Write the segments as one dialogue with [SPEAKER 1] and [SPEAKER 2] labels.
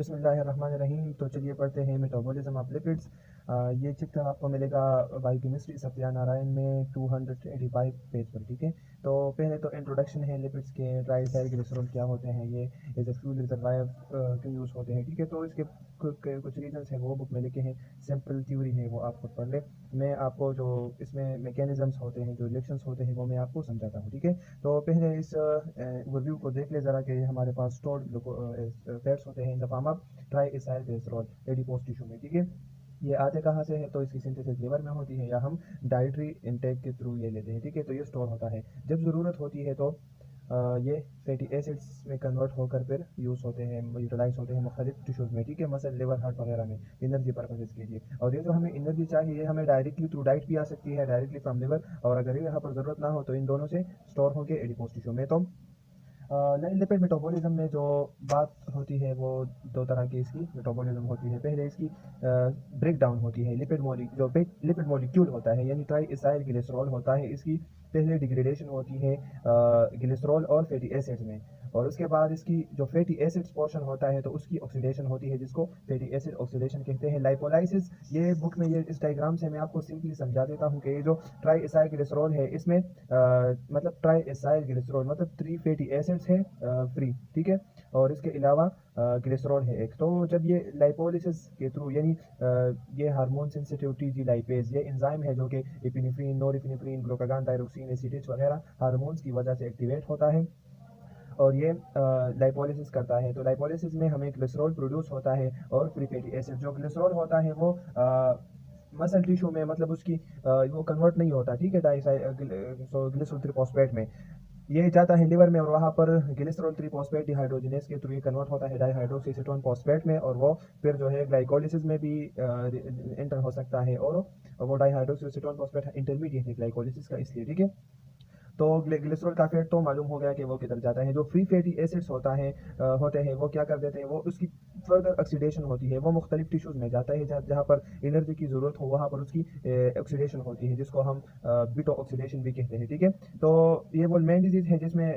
[SPEAKER 1] बिस्मिल्लाहिर्रहमानिर्रहीम। तो चलिए पढ़ते हैं मेटाबॉलिज्म ऑफ लिपिड्स। ये चैप्टर आपको मिलेगा बायोकेमिस्ट्री सत्यानारायण में 285 पेज पर। ठीक है, तो पहले तो इंट्रोडक्शन है लिपिड्स के। ट्राइसाइक्लिसरॉल क्या होते हैं, ये एज ए फ्यूल रिजर्वायर क्यों यूज़ होते हैं। ठीक है, तो इसके कुछ रीजंस हैं वो बुक में लिखे हैं। सिंपल थ्योरी है वो आप खुद पढ़ ले। मैं आपको जो इसमें मैकेनिज्म्स होते हैं, जो रिएक्शंस होते हैं, वो मैं आपको समझाता हूँ। ठीक है, तो पहले इस ओवरव्यू को देख ले ज़रा कि हमारे पास स्टोर्ड फैट्स होते हैं in the form of triacyl glycerol adipose tissue में। ठीक है, ये आते कहाँ से है, तो इसकी सिंथेसिस लिवर में होती है या हम डाइटरी इंटेक के थ्रू ये लेते हैं। ठीक है, तो ये स्टोर होता है। जब ज़रूरत होती है तो ये फैटी एसिड्स में कन्वर्ट होकर फिर यूज़ होते हैं, यूटिलाइज होते हैं मुख्तलिफ टिश्यूज़ में। ठीक है, मसल लिवर हार्ट वगैरह में एनर्जी पर्पजेज़ के लिए। और ये जो हमें एनर्जी चाहिए ये हमें डायरेक्टली थ्रू डाइट भी आ सकती है, डायरेक्टली फ्रॉम लिवर, और अगर ये यहाँ पर ज़रूरत ना हो तो इन दोनों से स्टोर होकर एडिपोज टिश्यू में। तो लिपिड मेटाबॉलिज्म में जो बात होती है वो दो तरह की इसकी मेटाबॉलिज्म होती है। पहले इसकी ब्रेक डाउन होती है। लिपिड मॉलिक्यूल होता है यानी ट्राइएसाइल ग्लिसरॉल होता है, इसकी पहले डिग्रेडेशन होती है ग्लिसरॉल और फैटी एसिड्स में, और उसके बाद इसकी जो फैटी एसिड्स पोर्शन होता है तो उसकी ऑक्सीडेशन होती है, जिसको फैटी एसिड ऑक्सीडेशन कहते हैं। लाइपोलाइसिस, ये बुक में ये इस डायग्राम से मैं आपको सिंपली समझा देता हूँ कि ये जो ट्राइएसाइल ग्लिसरॉल है इसमें मतलब ट्राइएसाइल ग्लिसरॉल मतलब 3 फैटी एसिड्स है फ्री। ठीक है, और इसके अलावा ग्लिसरॉल है एक। तो जब ये लाइपोलिसिस के थ्रू यानी ये हार्मोन सेंसिटिव टीजी लाइपेज, ये एंजाइम है जो कि एपिनेफ्रिन, नॉरएपिनेफ्रिन, ग्लूकागॉन, थायरोक्सिन, एसिटेज वगैरह हार्मोन्स की वजह से एक्टिवेट होता है और ये लाइपोलिसिस करता है। तो लाइपोलिसिस में हमें ग्लिसरॉल प्रोड्यूस होता है और फ्री फैटी एसिड। जो ग्लिसरॉल होता है वो मसल टिश्यू में मतलब उसकी वो कन्वर्ट नहीं होता। ठीक है, ग्लिसरॉल ट्रिफॉस्फेट में ये जाता है लिवर में, और वहाँ पर ग्लिसरॉल ट्रिफॉस्फेट डिहाइड्रोजनेस के थ्रू ये कन्वर्ट होता है डाइहाइड्रोक्सीएसीटोन फॉस्फेट में, और वो फिर जो है ग्लाइकोलिसिस में भी एंटर हो सकता है, और वो डाइहाइड्रोक्सीएसीटोन फॉस्फेट इंटरमीडिएट है ग्लाइकोलिसिस का, इसलिए। ठीक है, तो ग्लिसरॉल का फैट तो मालूम हो गया कि वो किधर जाता है। जो फ्री फैटी एसिड्स होते हैं वो क्या कर देते हैं, वो उसकी फर्दर ऑक्सीडेशन होती है, वो मुख्तलिफ टिश्यूज़ में जाता है जहाँ पर एनर्जी की ज़रूरत हो, वहाँ पर उसकी ऑक्सीडेशन होती है, जिसको हम बीटा ऑक्सीडेशन भी कहते हैं। ठीक है, तो ये वो मेन डिजीज़ है जिसमें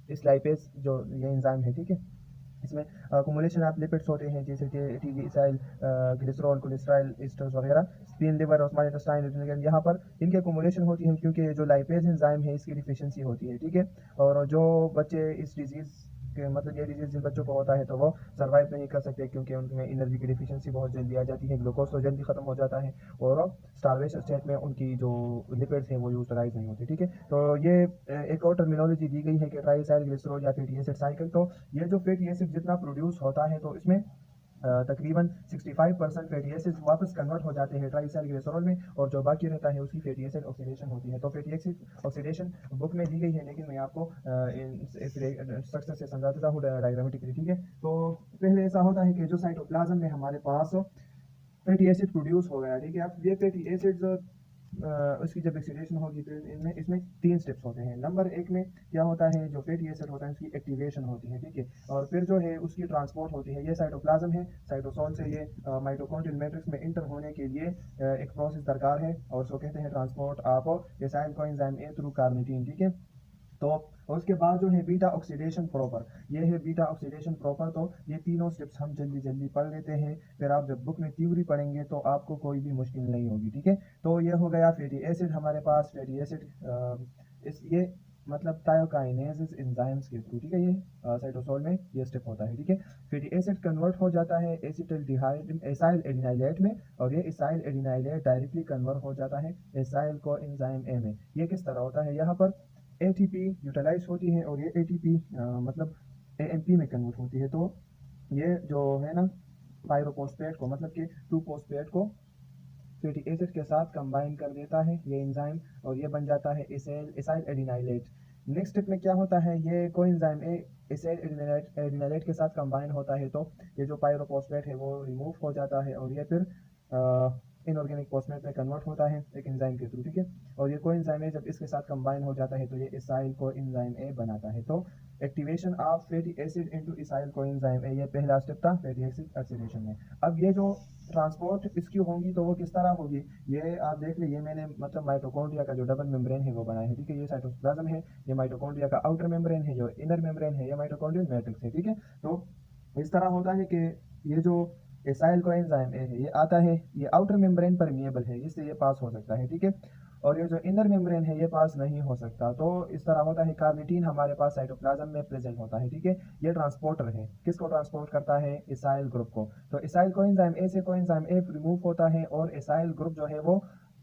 [SPEAKER 1] इस लाइपेज जो ये एंजाइम है, ठीक है, इसमें अकोमोलेशन ऑफ लिपिड्स होते हैं, जैसे कि टीजीसाइल, ग्लिसरॉल, कोलेस्ट्रॉल एस्टर्स वगैरह, स्प्लीन, लिवर और स्मॉल इंटेस्टाइन, यहाँ पर इनकी अकोमोलेशन होती है क्योंकि जो लाइपेज एंजाइम है इसकी डिफिशियंसी होती है। ठीक है, और जो बच्चे इस डिजीज़ के मतलब ये डिजीज़ जिन बच्चों को होता है तो वो सर्वाइव नहीं कर सकते क्योंकि उनमें एनर्जी की डिफिशियंसी बहुत जल्दी आ जाती है, ग्लूकोज तो जल्दी ख़त्म हो जाता है, और स्टारवेशन स्टेट में उनकी जो लिपिड्स हैं वो यूटिलाइज नहीं होते। ठीक है, तो ये एक और टर्मिनोलॉजी दी गई है कि ट्राइसाइल ग्लिसरॉल या फैटी एसिड साइकिल। तो ये जो फैटी एसिड जितना प्रोड्यूस होता है तो इसमें तकरीबन 65% फैटी एसिड वापस कन्वर्ट हो जाते हैं ट्राइसाइल ग्लिसरॉल में, और जो बाकी रहता है उसकी फैटी एसिड ऑक्सीडेशन होती है। तो फैटी एसिड ऑक्सीडेशन बुक में दी गई है, लेकिन मैं आपको स्ट्रक्चर से समझा देता हूँ डायग्रामेटिकली। ठीक है, तो पहले ऐसा होता है कि जो साइटोप्लाज्म में हमारे पास फैटी एसिड प्रोड्यूस हो गया। ठीक है, अब ये फैटी एसिड्स उसकी जब एक्सीडेशन होगी तो इनमें इसमें 3 स्टेप्स होते हैं। नंबर 1 में क्या होता है, जो फैटी एसिड होता है उसकी एक्टिवेशन होती है। ठीक है, और फिर जो है उसकी ट्रांसपोर्ट होती है। ये साइटोप्लाज्म है, साइटोसोल से ये माइटोकॉन्ड्रियल मैट्रिक्स में इंटर होने के लिए एक प्रोसेस दरकार है, और उसको कहते हैं transport of acyl coenzyme A through carnitine. ठीक है, तो और उसके बाद जो है बीटा ऑक्सीडेशन प्रॉपर, ये है बीटा ऑक्सीडेशन प्रॉपर। तो ये तीनों स्टेप्स हम जल्दी जल्दी पढ़ लेते हैं, फिर आप जब बुक में थ्योरी पढ़ेंगे तो आपको कोई भी मुश्किल नहीं होगी। ठीक है, तो ये हो गया फैटी एसिड हमारे पास। फैटी एसिड इस ये मतलब थायोकाइनेसिस एंजाइम्स के थ्रू, ठीक है, ये साइटोसोल में ये स्टेप होता है। ठीक है, फैटी एसिड कन्वर्ट हो जाता है एसिटाल्डिहाइड एसाइल एडिनाइलेट में, और ये एसाइल एडिनाइलेट डायरेक्टली कन्वर्ट हो जाता है एसाइल को एंजाइम ए में। ये किस तरह होता है, यहाँ पर एटीपी यूटिलाइज होती है और ये एटीपी मतलब एएमपी में कन्वर्ट होती है। तो ये जो है ना पायरोफॉस्फेट को मतलब कि 2 फॉस्फेट को फैटी एसिड के साथ कंबाइन कर देता है ये एंजाइम, और ये बन जाता है एसाइल एडिनाइलेट। नेक्स्ट स्टेप में क्या होता है, ये कोएंजाइम ए एसाइल एडिनाइलेट के साथ कंबाइन होता है, तो ये जो पायरोफॉस्फेट है वो रिमूव हो जाता है, और ये फिर इनऑर्गेनिक फॉस्फेट में कन्वर्ट होता है एक एंजाइम के थ्रू। ठीक है, और ये कोएंजाइम ए जब इसके साथ कंबाइन हो जाता है तो ये एसाइल कोएंजाइम ए बनाता है। तो activation of fatty acid into acyl coenzyme ए, ये पहला स्टेप था फैटी एसिड ऑक्सीडेशन में। अब ये जो ट्रांसपोर्ट इसकी होंगी तो वो किस तरह होगी, ये आप देख लीजिए। मैंने मतलब माइटोकॉन्ड्रिया का जो डबल मेम्ब्रेन है वो बनाया है। ठीक है, ये साइटोप्लाज्म है, ये माइटोकॉन्ड्रिया का आउटर मेम्ब्रेन है, जो इनर मेम्ब्रेन है ये माइटोकॉन्ड्रियल मैट्रिक्स है। ठीक है, तो इस तरह होता है कि ये जो एसाइल कोएंजाइम ए है ये आता है, ये आउटर मेम्ब्रेन परमिएबल है, इससे ये पास हो सकता है, ठीक है। और ये जो इनर मेम्ब्रेन है ये पास नहीं हो सकता। तो इस तरह होता है, कार्निटीन हमारे पास साइटोप्लाज्म में प्रेजेंट होता है, ठीक है। ये ट्रांसपोर्टर है, किसको ट्रांसपोर्ट करता है? एसाइल ग्रुप को। तो एसाइल कोएंजाइम ए से कोएंजाइम ए रिमूव होता है और एसाइल ग्रुप जो है वो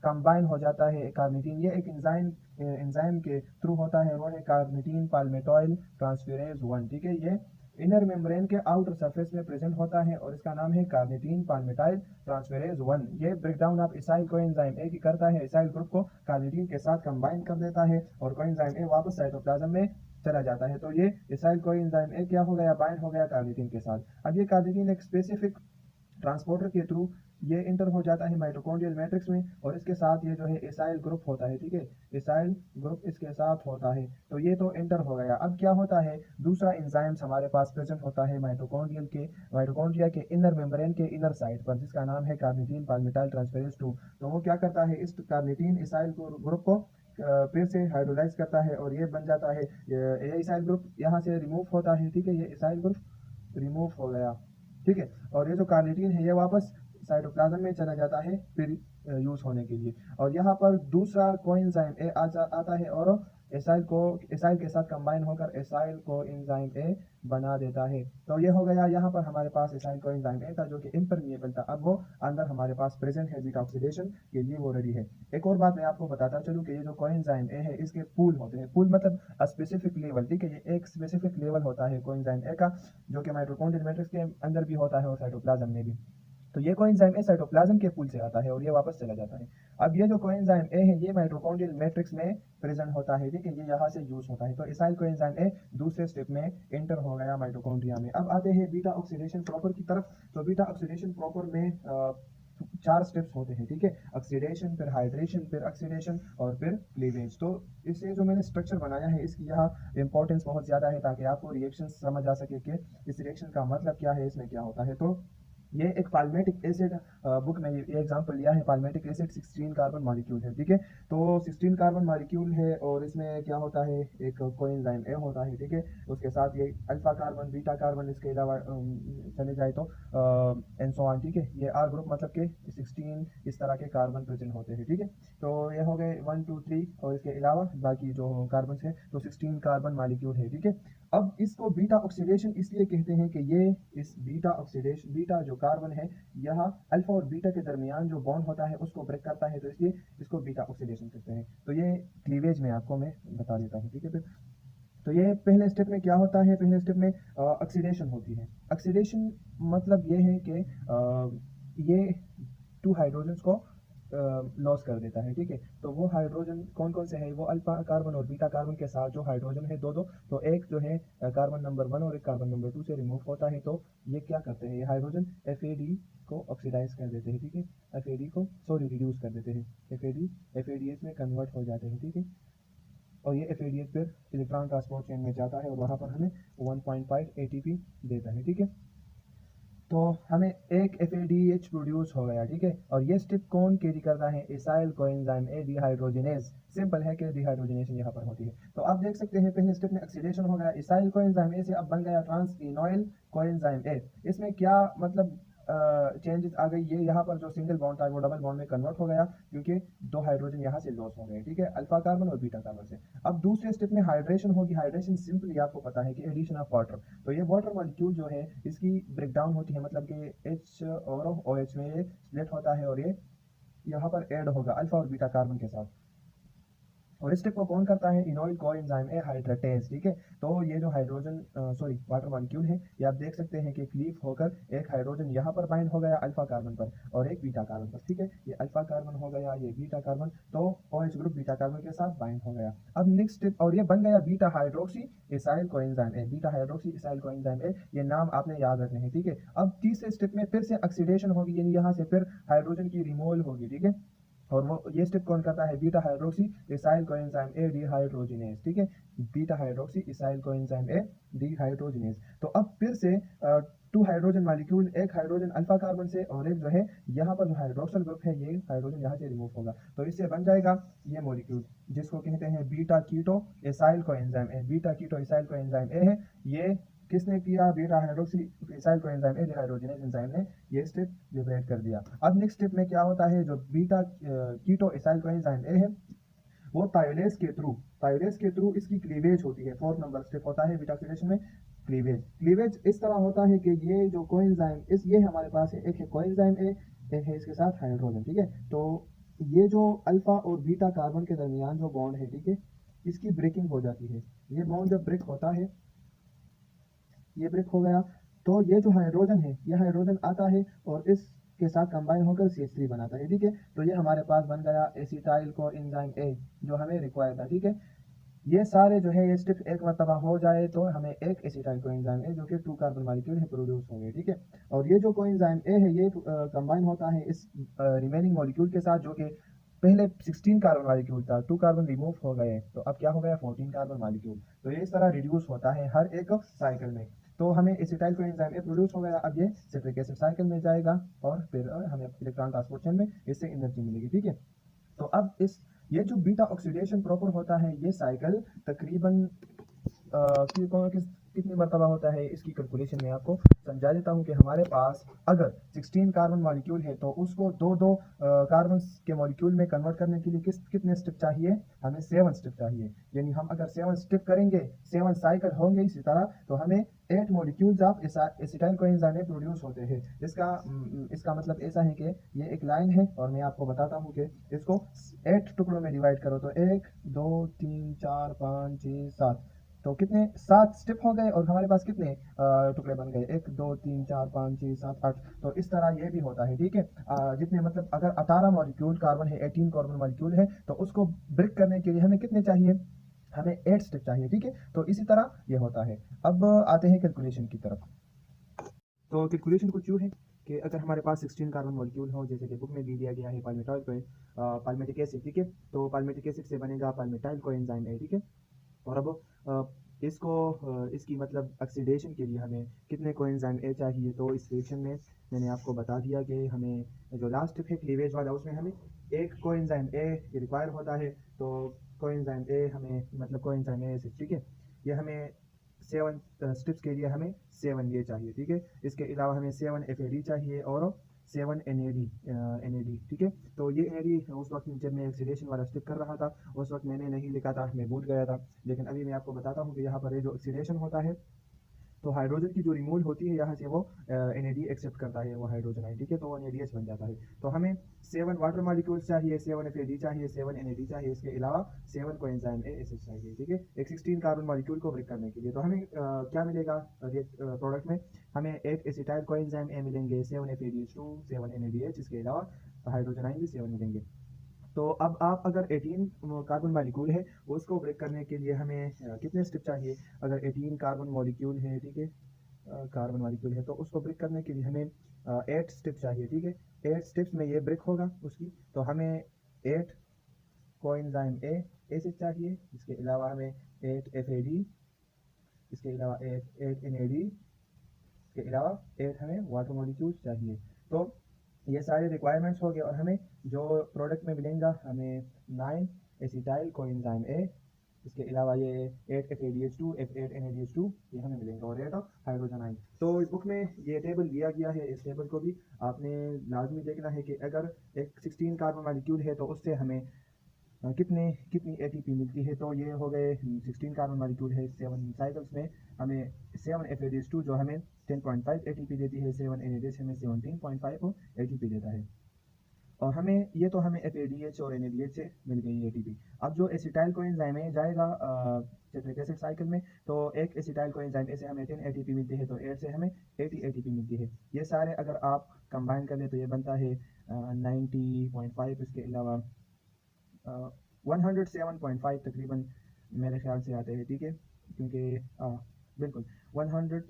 [SPEAKER 1] कंबाइन हो जाता है कार्निटीन। ये एक एंजाइम के थ्रू होता है, वो है कार्निटीन पाल्मेटॉइल ट्रांसफेरेज 1, ठीक है। ये इनर मेम्ब्रेन के आउटर सरफेस में प्रेजेंट होता है और इसका नाम है कार्निटीन पाल्मेटाइल ट्रांसफेरेज 1। ये ब्रेकडाउन ऑफ एसाइल कोएंजाइम ए की करता है, एसाइल ग्रुप को कार्निटीन के साथ कंबाइन कर देता है और कोएंजाइम ए वापस साइटोप्लाज्म में चला जाता है। तो ये एसाइल कोएंजाइम ए क्या हो गया? बाइंड हो गया कार्निटीन के साथ। अब ये कार्निटीन एक स्पेसिफिक ट्रांसपोर्टर के थ्रू ये इंटर हो जाता है माइटोकॉन्ड्रियल मैट्रिक्स में और इसके साथ ये जो है एसाइल ग्रुप होता है, ठीक है। एसाइल ग्रुप इसके साथ होता है, तो ये तो इंटर हो गया। अब क्या होता है? दूसरा एंजाइम्स हमारे पास प्रेजेंट होता है माइटोकॉन्ड्रिया के इनर मेम्ब्रेन के इनर साइड पर, जिसका नाम है कार्निटीन पाल्मिटाइल ट्रांसफेरेज 2। तो वो क्या करता है? इस कार्निटीन एसाइल ग्रुप को फिर से हाइड्रोलाइज करता है और ये बन जाता है, ये एसाइल ग्रुप यहाँ से रिमूव होता है, ठीक है। ये एसाइल ग्रुप रिमूव हो गया, ठीक है। और ये जो कार्निटीन है ये वापस साइटोप्लाज्म में चला जाता है फिर यूज होने के लिए। और यहाँ पर दूसरा कोएंजाइम ए आता है और एसाइल के साथ कंबाइन होकर एसाइल को एंजाइम ए बना देता है। तो ये हो गया, यहाँ पर हमारे पास एसाइल को एंजाइम ए था जो कि इम्परमिएबल था, अब वो अंदर हमारे पास प्रेजेंट है, बीटा ऑक्सीडेशन के लिए वो रेडी है। एक और बात मैं आपको बताता चलूँ कि ये जो कोएंजाइम ए है इसके पूल होते हैं, पूल मतलब स्पेसिफिक लेवल, ठीक है। ये एक स्पेसिफिक लेवल होता है कोएंजाइम ए का, जो कि माइटोकॉन्ड्रियल मैट्रिक्स के अंदर भी होता है और साइटोप्लाज्म में भी। तो ये कोएंजाइम ए साइटोप्लाज्म के पूल से आता है और ये वापस चला जाता है। अब ये जो कोएंजाइम ए है ये माइटोकॉन्ड्रियल मैट्रिक्स में प्रेजेंट होता है, ठीक है। ये यहाँ से यूज होता है। तो एसाइल कोएंजाइम ए दूसरे स्टेप में एंटर हो गया माइटोकॉन्ड्रिया में। अब आते हैं बीटा ऑक्सीडेशन प्रॉपर की तरफ। तो बीटा ऑक्सीडेशन प्रॉपर में 4 स्टेप्स होते हैं, ठीक है। ऑक्सीडेशन, फिर हाइड्रेशन, फिर ऑक्सीडेशन और फिर क्लीवेज। तो इससे जो मैंने स्ट्रक्चर बनाया है इसकी यहाँ इंपॉर्टेंस बहुत ज़्यादा है, ताकि आपको रिएक्शन समझ आ सके कि इस रिएक्शन का मतलब क्या है, इसमें क्या होता है। तो ये एक पाल्मेटिक एसिड, बुक में ये एग्जांपल लिया है। पाल्मेटिक एसिड 16 कार्बन मॉलिक्यूल है, ठीक है। तो 16 कार्बन मॉलिक्यूल है और इसमें क्या होता है? एक कोएंजाइम ए होता है, ठीक है। उसके साथ ये अल्फा कार्बन, बीटा कार्बन, इसके अलावा चले जाए तो एंड सो ऑन, ठीक है। ये आर ग्रुप मतलब कि 16 इस तरह के कार्बन प्रेजेंट होते हैं, ठीक है। तो ये हो गए 1 2 3 और इसके अलावा बाकी जो कार्बन है, तो 16 कार्बन मॉलिक्यूल है, ठीक है। अब इसको बीटा ऑक्सीडेशन इसलिए कहते हैं कि ये इस बीटा ऑक्सीडेशन, बीटा जो कार्बन है यहाँ अल्फा और बीटा के दरमियान जो बॉन्ड होता है उसको ब्रेक करता है, तो इसलिए इसको बीटा ऑक्सीडेशन कहते हैं। तो ये क्लीवेज में आपको मैं बता देता हूँ, ठीक है। फिर तो ये पहले स्टेप में क्या होता है? पहले स्टेप में ऑक्सीडेशन होती है। ऑक्सीडेशन मतलब ये है कि ये 2 हाइड्रोजन्स को लॉस कर देता है, ठीक है। तो वो हाइड्रोजन कौन कौन से हैं? वो अल्फा कार्बन और बीटा कार्बन के साथ जो हाइड्रोजन है दो दो, तो एक जो है कार्बन नंबर 1 और एक कार्बन नंबर 2 से रिमूव होता है। तो ये क्या करते हैं? ये हाइड्रोजन एफ को ऑक्सीडाइज कर देते हैं, ठीक है। एफ को रिड्यूस कर देते हैं, एफ में कन्वर्ट हो जाते हैं, ठीक है। और ये एफ फिर इलेक्ट्रॉन ट्रांसपोर्ट चेन में जाता है और वहाँ पर हमें 1.5 एटीपी देता है, ठीक है। तो हमें एक एफ प्रोड्यूस हो गया, ठीक है। और ये स्टेप कौन कैरी करता है? Acyl coenzyme A dehydrogenase. Simple है कि डिहाइड्रोजिनेशन यहाँ पर होती है। तो आप देख सकते हैं पहले स्टेप में ऑक्सीडेशन हो गया एसाइल कोएंजाइम ए से, अब बन गया ट्रांस इनोइल कोएंजाइम ए। इसमें क्या मतलब चेंजेस आ गई? ये यहाँ पर जो सिंगल बॉन्ड था वो डबल बॉन्ड में कन्वर्ट हो गया, क्योंकि 2 हाइड्रोजन यहाँ से लॉस हो गए, ठीक है, अल्फा कार्बन और बीटा कार्बन से। अब दूसरे स्टेप में हाइड्रेशन होगी। हाइड्रेशन सिंपली आपको पता है कि एडिशन ऑफ वाटर। तो ये वाटर मॉलिक्यूल जो है इसकी ब्रेकडाउन होती है, मतलब कि H और OH में ये स्प्लिट होता है और ये यहाँ पर ऐड होगा अल्फा और बीटा कार्बन के साथ। और इस स्टेप को कौन करता है? इनोइल कोएंजाइम ए हाइड्रेटेज, ठीक है। तो ये जो हाइड्रोजन वाटर मॉलिक्यूल है ये आप देख सकते हैं कि क्लीव होकर एक हाइड्रोजन यहाँ पर बाइंड हो गया अल्फा कार्बन पर और एक बीटा कार्बन पर, ठीक है। ये अल्फा कार्बन हो गया, ये बीटा कार्बन, तो OH ग्रुप बीटा कार्बन के साथ बाइंड हो गया। अब नेक्स्ट स्टेप, और ये बन गया beta hydroxy acyl coenzyme A. Beta hydroxy acyl coenzyme ए, ये नाम आपने याद रखने हैं, ठीक है। अब तीसरे स्टेप में फिर से ऑक्सीडेशन होगी, यानी यहाँ से फिर हाइड्रोजन की रिमूवल होगी, ठीक है। और वो ये स्टेप कौन करता है? Beta hydroxy acyl coenzyme A dehydrogenase, ठीक है। Beta hydroxy acyl coenzyme A dehydrogenase. तो अब फिर से 2 हाइड्रोजन मॉलिक्यूल, एक हाइड्रोजन अल्फा कार्बन से और एक जो है यहाँ पर जो हाइड्रोक्सल ग्रुप है ये हाइड्रोजन यहाँ से रिमूव होगा, तो इससे बन जाएगा ये मॉलिक्यूल जिसको कहते हैं beta keto acyl coenzyme A. Beta keto acyl coenzyme A है, ये किसने किया? Beta hydroxy acyl coenzyme A dehydrogenase enzyme ने ये स्टेप लिबरेट कर दिया। अब नेक्स्ट स्टेप में क्या होता है? जो बीटा कीटो इसाइल कोएंजाइम ए है वो थायोलेज के थ्रू इसकी क्लीवेज होती है। 4 नंबर स्टेप होता है बीटा ऑक्सीडेशन में, क्लीवेज इस तरह होता है कि ये जो कोएंजाइम ये हमारे पास है, एक है कोएंजाइम ए, एक है इसके साथ हाइड्रोजन, ठीक है। तो ये जो अल्फा और बीटा कार्बन के दरमियान जो बॉन्ड है, ठीक है, इसकी ब्रेकिंग हो जाती है। ये बॉन्ड जब ब्रेक होता है, ये ब्रेक हो गया, तो ये जो हाइड्रोजन है, ये हाइड्रोजन आता है और इसके साथ कंबाइन होकर CH3 बनाता है, ठीक है। तो ये हमारे पास बन गया एसिटाइल कोएंजाइम ए जो हमें रिक्वायर था, ठीक है। ये सारे जो है ये स्टेप एक मरतबा हो जाए तो हमें एक एसिटाइल कोएंजाइम ए जो कि 2 कार्बन मॉलिक्यूल है प्रोड्यूस होंगे, ठीक है। और ये जो कोएंजाइम ए है ये कंबाइन होता है इस रिमेनिंग मॉलिक्यूल के साथ जो कि पहले 16 कार्बन मॉलिक्यूल था, 2 कार्बन रिमूव हो गए, तो अब क्या हो गया 14 कार्बन मॉलिक्यूल। तो ये इस तरह रिड्यूस होता है हर एक साइकिल में। तो हमें एसिटाइल कोएंजाइम ए प्रोड्यूस हो गया, अब ये सिट्रिक एसिड साइकिल में जाएगा और फिर हमें इलेक्ट्रॉन ट्रांसपोर्ट चेन में इससे एनर्जी मिलेगी, ठीक है। तो अब ये जो बीटा ऑक्सीडेशन प्रॉपर होता है, ये साइकिल तकरीबन कितनी मरतबा होता है, इसकी कैलकुलेशन मैं आपको समझा देता हूँ कि हमारे पास अगर 16 कार्बन मॉलिक्यूल है तो उसको दो कार्बन के मॉलिक्यूल में कन्वर्ट करने के लिए कितने स्टेप चाहिए? हमें 7 स्टेप चाहिए। यानी हम अगर 7 स्टेप करेंगे, 7 साइकिल होंगे इसी तरह, तो हमें 8 मॉलिक्यूल्स ऑफ एसिटाइल कोएंजाइम में प्रोड्यूस होते हैं। इसका मतलब ऐसा है कि ये एक लाइन है और मैं आपको बताता हूँ कि इसको 8 टुकड़ों में डिवाइड करो तो 1 2 3 4 5 6 7, तो कितने 7 स्टेप हो गए और हमारे पास कितने टुकड़े बन गए? 1 2 3 4 5 6 7 8। तो इस तरह ये भी होता है, ठीक है। जितने मतलब अगर 18 मॉलिक्यूल कार्बन है, 18 कार्बन मॉलिक्यूल है, तो उसको ब्रेक करने के लिए हमें कितने चाहिए? हमें 8 स्टेप चाहिए, ठीक है। तो इसी तरह ये होता है। अब आते हैं कैलकुलेशन की तरफ। तो कैलकुलेशन कुछ यूँ है कि अगर हमारे पास 16 कार्बन मॉलिक्यूल हो, जैसे कि बुक में भी दिया गया है पाल्मेटिक एसिड, ठीक है। तो पाल्मेटिक एसिड से बनेगा पाल्मेटाइल कोएंजाइम ए, ठीक है। और अब इसकी मतलब ऑक्सीडेशन के लिए हमें कितने कोएंजाइम ए चाहिए? तो इस रिएक्शन में मैंने आपको बता दिया कि हमें जो लास्ट स्टेप है क्लीवेज वाला, उसमें हमें एक कोएंजाइम ए रिक्वायर होता है। तो कोएंजाइम ए हमें मतलब कोएंजाइम ए एसिड, ठीक है, ये हमें 7 स्टेप्स के लिए हमें 7 ये चाहिए, ठीक है। इसके अलावा हमें 7 FAD चाहिए और 7 NAD, ठीक है। तो ये NAD उस वक्त जब मैं ऑक्सीडेशन वाला स्टेप कर रहा था उस वक्त मैंने नहीं लिखा था, मैं भूल गया था। लेकिन अभी मैं आपको बताता हूँ कि यहाँ पर ये जो ऑक्सीडेशन होता है, तो हाइड्रोजन की जो रिमूवल होती है यहाँ से वो NAD एक्सेप्ट करता है, वो हाइड्रोजन है, ठीक है। तो वो NADH बन जाता है। तो हमें 7 वाटर मॉलिक्यूल्स चाहिए, 7 FAD चाहिए, 7 NAD चाहिए, इसके अलावा 7 कोएंजाइम ए एसिड चाहिए, ठीक है, एक 16 कार्बन मॉलिक्यूल को ब्रेक करने के लिए। तो हमें क्या मिलेगा प्रोडक्ट में? हमें एक एसिटाइल कोएंजाइम ए मिलेंगे, 7 FADH2, 7 NADH, इसके अलावा हाइड्रोजन आयन भी 7 मिलेंगे। तो अब आप अगर 18 कार्बन मॉलिक्यूल है उसको ब्रेक करने के लिए हमें कितने स्टेप चाहिए? अगर 18 कार्बन मॉलिक्यूल है, ठीक है, कार्बन मॉलिक्यूल है, तो उसको ब्रेक करने के लिए हमें 8 स्टेप चाहिए, ठीक है। 8 स्टेप्स में ये ब्रेक होगा उसकी, तो हमें 8 कोएंजाइम ए एसिड चाहिए, इसके अलावा हमें 8 FAD, इसके अलावा 8 NAD, के अलावा 8 हमें वाटर मॉलिक्यूल्स चाहिए। तो ये सारे रिक्वायरमेंट्स हो गए और हमें जो प्रोडक्ट में मिलेगा, हमें 9 एसिटाइल कोएंजाइम ए, इसके अलावा ये 8 FADH2, 8 NADH2 ये हमें मिलेंगे और 8 हाइड्रोजन आयन। तो इस बुक में ये टेबल दिया गया है, इस टेबल को भी आपने लाजमी देखना है कि अगर एक 16 कार्बन मॉलिक्यूल है तो उससे हमें कितनी ATP मिलती है। तो ये हो गए 16 कार्बन मॉलिक्यूल है, 7 साइकिल्स में हमें 7 FADH2 जो हमें 10.5 ATP देती है, 7 NADH हमें 17.5 ATP देता है। और हमें तो हमें FADH और NADH से मिल गई ATP। अब जो एसिटाइल कोएंजाइम है जाएगा सिट्रिक एसिड साइकिल में, तो एक एसिटाइल कोएंजाइम ए से हमें 10 ATP मिलती है, तो 8 से हमें 80 ATP मिलती है। ये सारे अगर आप कंबाइन कर ले तो ये बनता है 90.5, इसके अलावा 107.5 तकरीबन मेरे ख्याल से आते हैं, ठीक है, क्योंकि बिल्कुल 108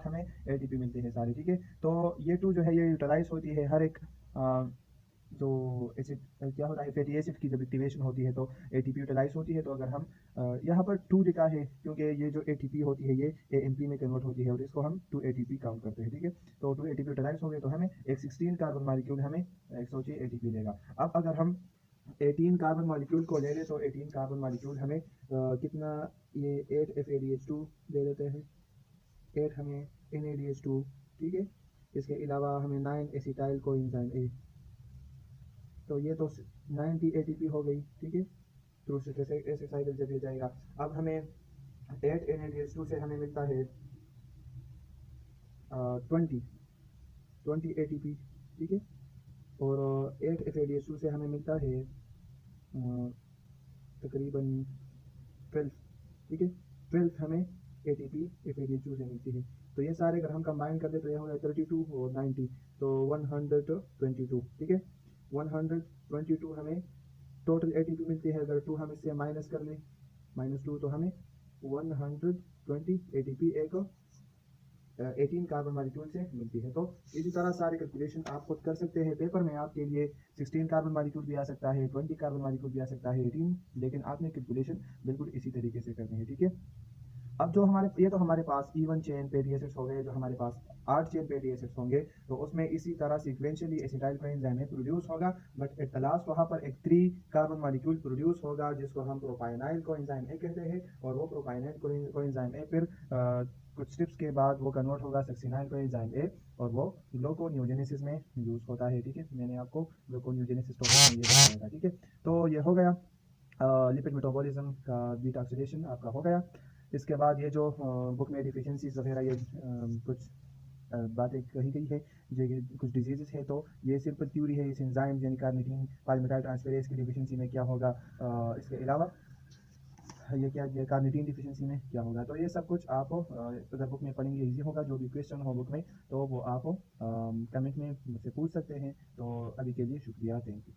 [SPEAKER 1] हमें ATP मिलते हैं सारे, ठीक है। तो ये टू जो है ये यूटिलाइज होती है हर एक जो एसिड क्या होता है फैटी एसिड की जब एक्टिवेशन होती है तो ATP यूटिलाइज होती है। तो अगर हम यहाँ पर 2 लिखा है क्योंकि ये जो ATP होती है ये AMP में कन्वर्ट होती है और इसको हम 2 ATP काउंट करते हैं, ठीक है। तो 2 ATP यूटिलाइज हो गए तो हमें एक 16 कार्बन मॉलिक्यूल हमें 106 ATP देगा। अब अगर हम 18 कार्बन मॉलिक्यूल को ले ले तो 18 कार्बन मॉलिक्यूल हमें कितना, ये 8 FADH2 दे देते हैं, 8 हमें NADH2, ठीक है। इसके अलावा हमें 9 एसिटाइल कोएंजाइम ए, तो ये तो 90 ATP हो गई, ठीक है। थ्रू ऐसे साइकिल जब ये जाएगा, अब हमें 8 NADH2 से हमें मिलता है 20 ATP, ठीक है। और 8 FADH2 से हमें मिलता है तकरीबन 12, ठीक है। 12 हमें ATP FADH2 से मिलती है। तो ये सारे अगर हम कंबाइन कर दे तो ये हो गया 32 और 90, तो 122, ठीक है। 122 हमें टोटल ATP मिलती है। अगर 2 हम इससे माइनस कर लें, -2, तो हमें 120 ATP एक 18 कार्बन मॉलिक्यूल से मिलती है। तो इसी तरह सारी कैलकुलेशन आप खुद कर सकते हैं। पेपर में आपके लिए 16 कार्बन मॉलिक्यूल भी आ सकता है, 20 कार्बन मॉलिक्यूल भी आ सकता है, 18, लेकिन आपने कैलकुलेशन बिल्कुल इसी तरीके से करनी है, ठीक है। अब जो हमारे, ये तो हमारे पास E1 चेन फैटी एसिड्स हो गए, जो हमारे पास 8 चेन फैटी एसिड्स होंगे, तो उसमें इसी तरह सीक्वेंशियली एसिटाइल कोएंजाइम प्रोड्यूस होगा, बट एट द लास्ट वहाँ पर एक 3 कार्बन मॉलिक्यूल प्रोड्यूस होगा जिसको हम प्रोपाइनाइल कोएंजाइम ए कहते हैं। और वो प्रोपाइनाइल कोएंजाइम ए फिर कुछ स्टेप्स के बाद वो कन्वर्ट होगा सक्सिनाइल कोएंजाइम ए, और वो ग्लूकोनियोजेनेसिस में यूज होता है, ठीक है। मैंने आपको ग्लूकोनियोजेनेसिस टॉपिक में ये बताया था, ठीक है। तो ये हो गया लिपिड मेटाबॉलिज्म का बीटा ऑक्सीडेशन आपका हो गया। इसके बाद ये जो बुक में डिफिशियंसीज वगैरह ये कुछ बातें कही गई है, जो ये कुछ डिजीजेस है, तो ये सिंपल थ्योरी है। इस एंजाइम यानी कार्निटीन पाइलमेटाइल ट्रांसफेरेज की डिफिशियंसी में क्या होगा, इसके अलावा ये क्या, ये कार्निटीन डिफिशियंसी में क्या होगा। तो ये सब कुछ आप अगर बुक में पढ़ेंगे इजी होगा। जो भी क्वेश्चन हो बुक में तो वो आप कमेंट में मुझसे पूछ सकते हैं। तो अभी के लिए शुक्रिया, थैंक यू।